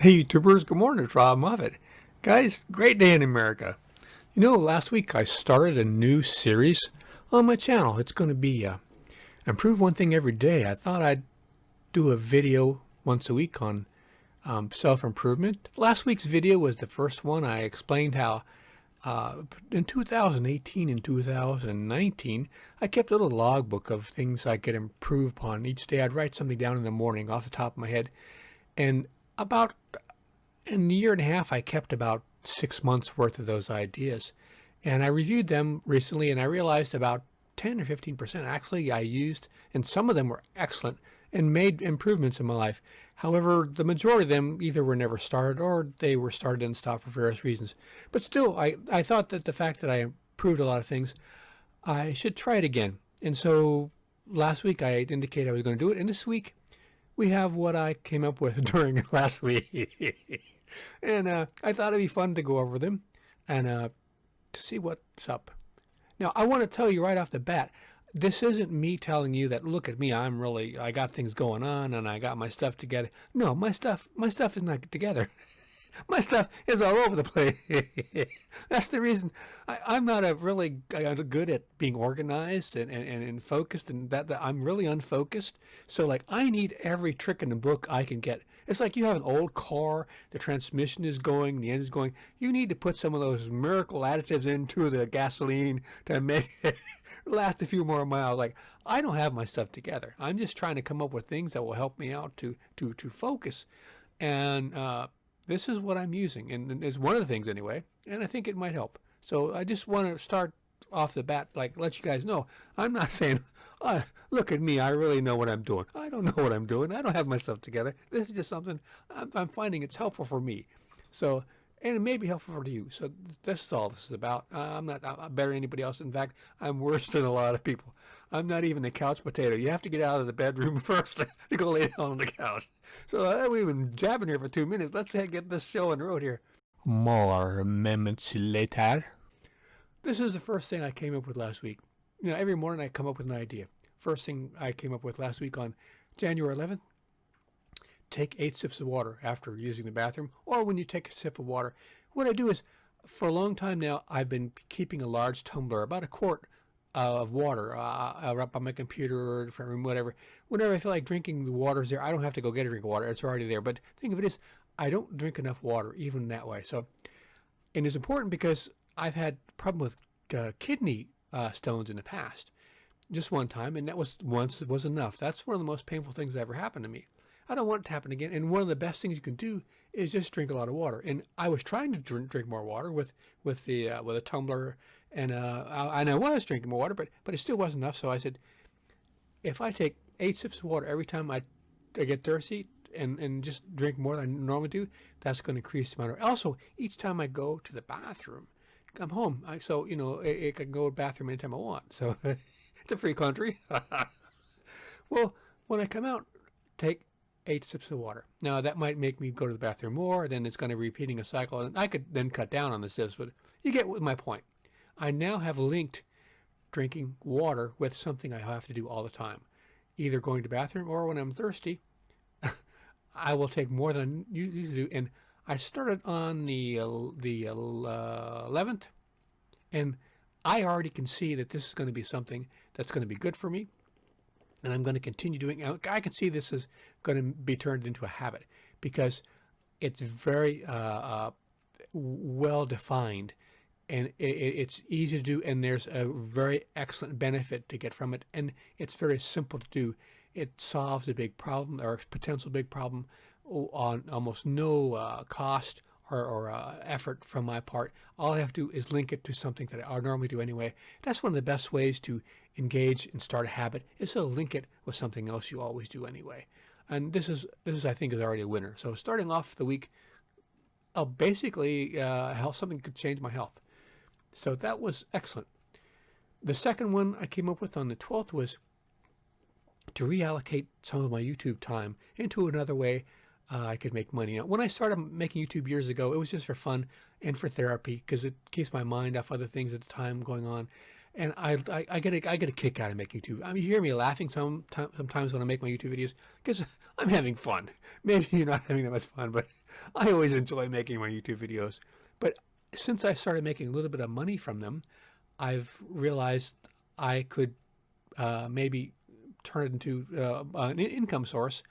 Hey YouTubers, good morning, it's Robb Moffett. Guys, great day in America. Last week I started a new series on my channel. It's going to be Improve One Thing Every Day. I thought I'd do a video once a week on self-improvement. Last week's video was the first one. I explained how in 2018 and 2019, I kept a little logbook of things I could improve upon. Each day I'd write something down in the morning off the top of my head. And about in a year and a half, I kept about 6 months worth of those ideas. And I reviewed them recently and I realized about 10 or 15% actually I used, and some of them were excellent and made improvements in my life. However, the majority of them either were never started or they were started and stopped for various reasons. But still, I thought that the fact that I improved a lot of things, I should try it again. And so last week I indicated I was going to do it, and this week we have what I came up with during last week. And I thought it'd be fun to go over them and to see what's up. Now, I want to tell you right off the bat, this isn't me telling you that, look at me, I got things going on and I got my stuff together. No, my stuff is not together. My stuff is all over the place. That's the reason I'm not really good at being organized and focused, and that I'm really unfocused. So like I need every trick in the book I can get. It's like you have an old car, the transmission is going, the engine's going. You need to put some of those miracle additives into the gasoline to make it last a few more miles. Like I don't have my stuff together. I'm just trying to come up with things that will help me out to focus. And this is what I'm using, and it's one of the things anyway, and I think it might help. So I just want to start off the bat, like let you guys know, I'm not saying, look at me, I really know what I'm doing. I don't know what I'm doing. I don't have my stuff together. This is just something I'm finding it's helpful for me. So, and it may be helpful for you. So this is all this is about. I'm not better than anybody else. In fact, I'm worse than a lot of people. I'm not even a couch potato. You have to get out of the bedroom first to go lay down on the couch. So we've been jabbing here for 2 minutes. Let's get this show on the road here. More moments later. This is the first thing I came up with last week. Every morning I come up with an idea. First thing I came up with last week on January 11th, take 8 sips of water after using the bathroom, or when you take a sip of water. What I do is, for a long time now, I've been keeping a large tumbler, about a quart of water, up on my computer or front room, whatever. Whenever I feel like drinking, the water's there. I don't have to go get a drink of water. It's already there. But the thing of it is, I don't drink enough water, even that way. So, and it's important because I've had a problem with kidney stones in the past. Just one time, and that was once it was enough. That's one of the most painful things that ever happened to me. I don't want it to happen again. And one of the best things you can do is just drink a lot of water. And I was trying to drink more water with a tumbler, and I was drinking more water, but it still wasn't enough. So I said, if I take 8 sips of water every time I get thirsty and just drink more than I normally do, that's going to increase the amount of. Also, each time I go to the bathroom, I'm home. I can go to the bathroom anytime I want. So it's a free country. Well, when I come out, take 8 sips of water. Now that might make me go to the bathroom more, then it's going to be repeating a cycle, and I could then cut down on the sips, but you get my point. I now have linked drinking water with something I have to do all the time, either going to the bathroom or when I'm thirsty. I will take more than I usually do, and I started on the 11th, and I already can see that this is going to be something that's going to be good for me, and I'm going to continue doing it. I can see this is going to be turned into a habit because it's very well defined, and it's easy to do, and there's a very excellent benefit to get from it, and it's very simple to do. It solves a big problem or a potential big problem on almost no cost or effort from my part. All I have to do is link it to something that I normally do anyway. That's one of the best ways to engage and start a habit, is to link it with something else you always do anyway. And this is I think is already a winner. So starting off the week, basically how something could change my health. So that was excellent. The second one I came up with on the 12th was to reallocate some of my YouTube time into another way I could make money. Now, when I started making YouTube years ago, it was just for fun and for therapy because it keeps my mind off other things at the time going on. And I get a kick out of making YouTube. I mean, you hear me laughing sometimes when I make my YouTube videos because I'm having fun. Maybe you're not having that much fun, but I always enjoy making my YouTube videos. But since I started making a little bit of money from them, I've realized I could maybe turn it into an income source.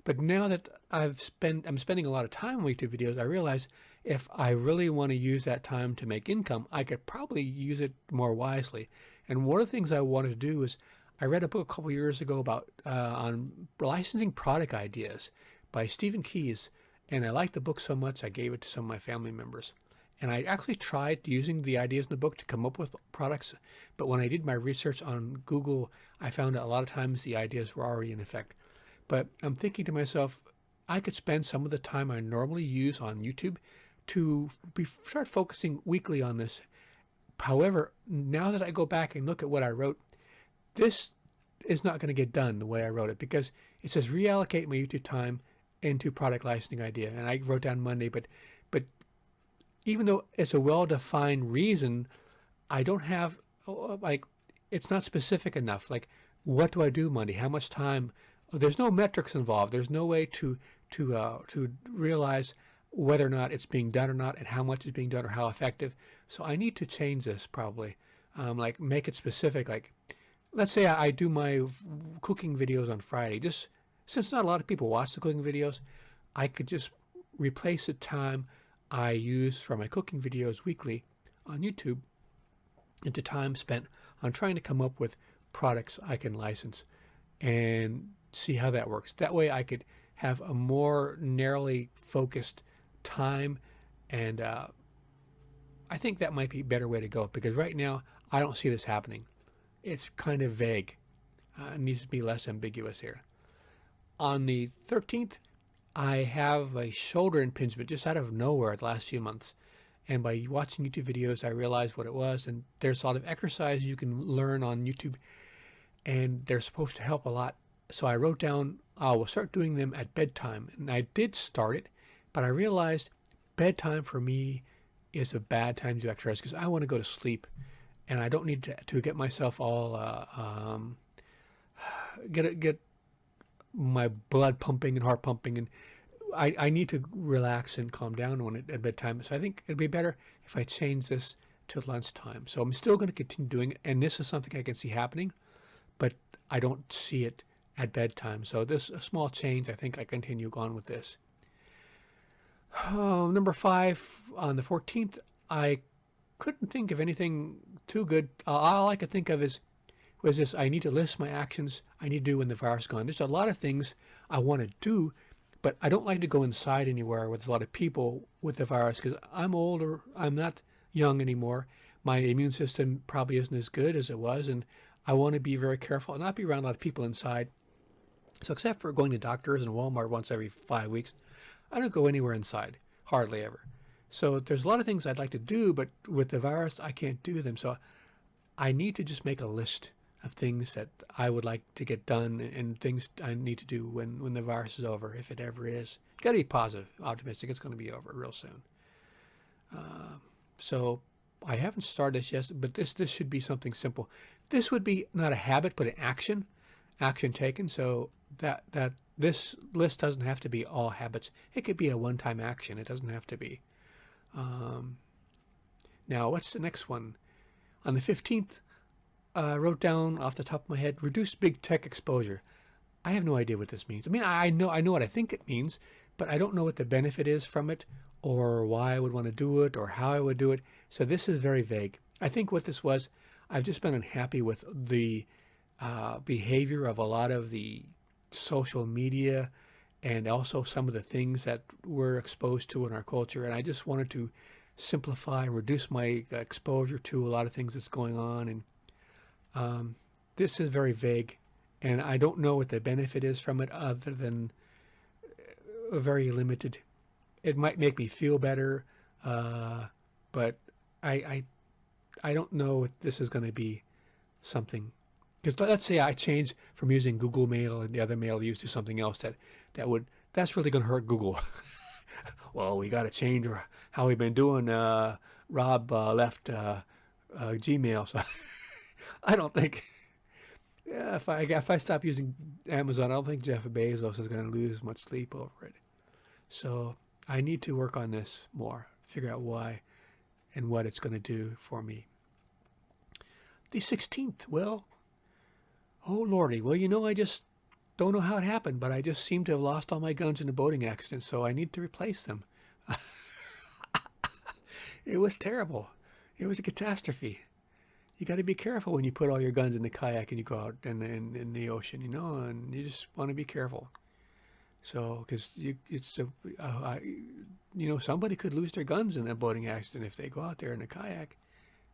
But now that I'm spending a lot of time on YouTube videos, I realize if I really want to use that time to make income, I could probably use it more wisely. And one of the things I wanted to do is I read a book a couple years ago about on licensing product ideas by Stephen Keyes, and I liked the book so much I gave it to some of my family members. And I actually tried using the ideas in the book to come up with products, but when I did my research on Google, I found that a lot of times the ideas were already in effect. But I'm thinking to myself, I could spend some of the time I normally use on YouTube to start focusing weekly on this. However, now that I go back and look at what I wrote, this is not going to get done the way I wrote it, because it says reallocate my YouTube time into product licensing idea. And I wrote down Monday, but even though it's a well-defined reason, I don't have, like, it's not specific enough. Like, what do I do Monday? How much time? There's no metrics involved. There's no way to realize whether or not it's being done or not, and how much is being done or how effective. So I need to change this probably, like make it specific. Like, let's say I do my cooking videos on Friday. Just since not a lot of people watch the cooking videos, I could just replace the time I use for my cooking videos weekly on YouTube into time spent on trying to come up with products I can license and see how that works. That way I could have a more narrowly focused time, and I think that might be a better way to go, because right now I don't see this happening. It's kind of vague. It needs to be less ambiguous here. On the 13th, I have a shoulder impingement just out of nowhere the last few months. And by watching YouTube videos, I realized what it was. And there's a lot of exercises you can learn on YouTube, and they're supposed to help a lot. So I wrote down, I will start doing them at bedtime. And I did start it, but I realized bedtime for me is a bad time to do exercise because I want to go to sleep. And I don't need to get myself all, get my blood pumping and heart pumping. And I need to relax and calm down at bedtime. So I think it'd be better if I change this to lunchtime. So I'm still going to continue doing it. And this is something I can see happening, but I don't see it at bedtime. So this a small change. I think I continue on with this. Number 5, on the 14th, I couldn't think of anything too good. All I could think of was this: I need to list my actions I need to do when the virus is gone. There's a lot of things I want to do, but I don't like to go inside anywhere with a lot of people with the virus because I'm older. I'm not young anymore. My immune system probably isn't as good as it was, and I want to be very careful and not be around a lot of people inside. So except for going to doctors and Walmart once every 5 weeks, I don't go anywhere inside, hardly ever. So there's a lot of things I'd like to do, but with the virus, I can't do them. So I need to just make a list of things that I would like to get done and things I need to do when the virus is over, if it ever is. You got to be positive, optimistic. It's going to be over real soon. So I haven't started this yet, but this should be something simple. This would be not a habit, but an action taken. So that this list doesn't have to be all habits. It could be a one-time action. It doesn't have to be. Now, what's the next one? On the 15th, I wrote down off the top of my head, reduce big tech exposure. I have no idea what this means. I mean, I know what I think it means, but I don't know what the benefit is from it, or why I would want to do it, or how I would do it. So this is very vague. I think what this was, I've just been unhappy with the behavior of a lot of the social media and also some of the things that we're exposed to in our culture. And I just wanted to simplify and reduce my exposure to a lot of things that's going on. And this is very vague, and I don't know what the benefit is from it other than very limited. It might make me feel better, but I don't know if this is going to be something. Because let's say I change from using Google Mail and the other mail used to something else that's really going to hurt Google. Well, we got to change how we've been doing. Robb left Gmail, so I don't think. Yeah, if I stop using Amazon, I don't think Jeff Bezos is going to lose much sleep over it. So I need to work on this more, figure out why and what it's going to do for me. The 16th, well, oh lordy, well, I just don't know how it happened, but I just seem to have lost all my guns in a boating accident, so I need to replace them. It was terrible. It was a catastrophe. You got to be careful when you put all your guns in the kayak and you go out in the ocean, and you just want to be careful. So, because somebody could lose their guns in a boating accident if they go out there in a kayak.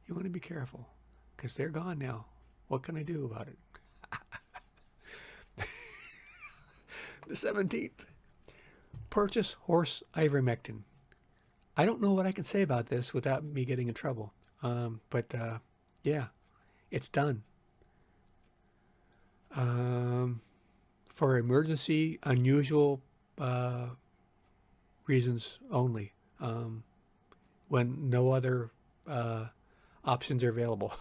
You want to be careful because they're gone now. What can I do about it? The 17th. Purchase horse ivermectin. I don't know what I can say about this without me getting in trouble. But yeah, it's done. For emergency, unusual reasons only. When no other options are available.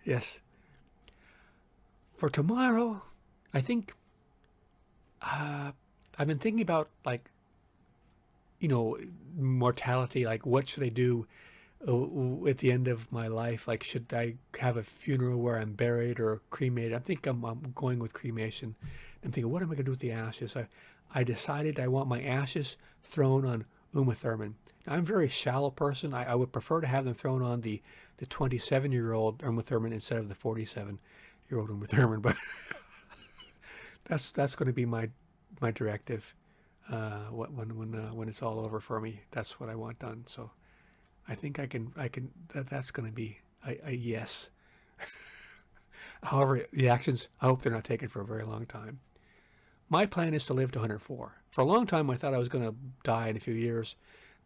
Yes. For tomorrow, I think I've been thinking about mortality. Like, what should I do at the end of my life? Like, should I have a funeral where I'm buried or cremated? I think I'm going with cremation. I'm thinking, what am I going to do with the ashes? I decided I want my ashes thrown on Uma Thurman. Now, I'm a very shallow person. I would prefer to have them thrown on the 27-year-old Uma Thurman instead of the 47-year-old Uma Thurman. But that's going to be my directive when it's all over for me. That's what I want done. So I think I can. That's going to be a yes. However, the actions, I hope they're not taken for a very long time. My plan is to live to 104. For a long time, I thought I was going to die in a few years,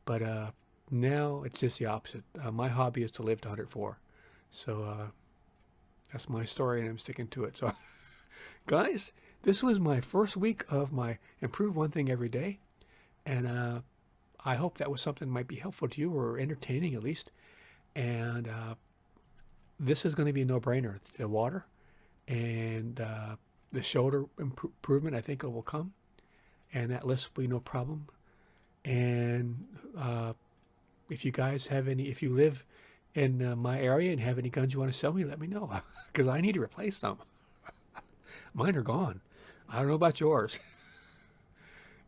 but now it's just the opposite. My hobby is to live to 104. So that's my story, and I'm sticking to it. So, guys, this was my first week of my Improve One Thing Every Day, and I hope that was something that might be helpful to you or entertaining at least. And this is going to be a no-brainer. It's the water and the shoulder improvement, I think it will come. And that list will be no problem. And if you guys have any, if you live in my area and have any guns you want to sell me, let me know. Because I need to replace them. Mine are gone. I don't know about yours.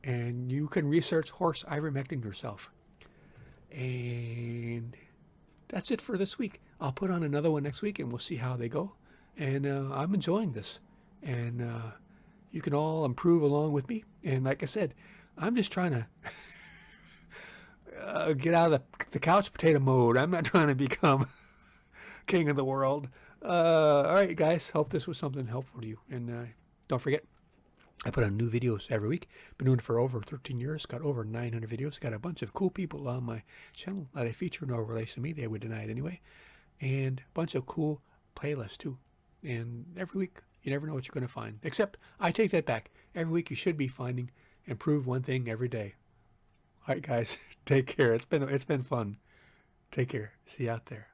And you can research horse ivermectin yourself. And that's it for this week. I'll put on another one next week and we'll see how they go. And I'm enjoying this. And you can all improve along with me. And like I said, I'm just trying to get out of the couch potato mode. I'm not trying to become king of the world. All right, guys. Hope this was something helpful to you. And don't forget, I put on new videos every week. Been doing it for over 13 years. Got over 900 videos. Got a bunch of cool people on my channel that I feature. No relation to me. They would deny it anyway. And a bunch of cool playlists too. And every week, you never know what you're going to find. Except, I take that back. Every week you should be finding Improve One Thing every day. All right, guys. Take care. It's been fun. Take care. See you out there.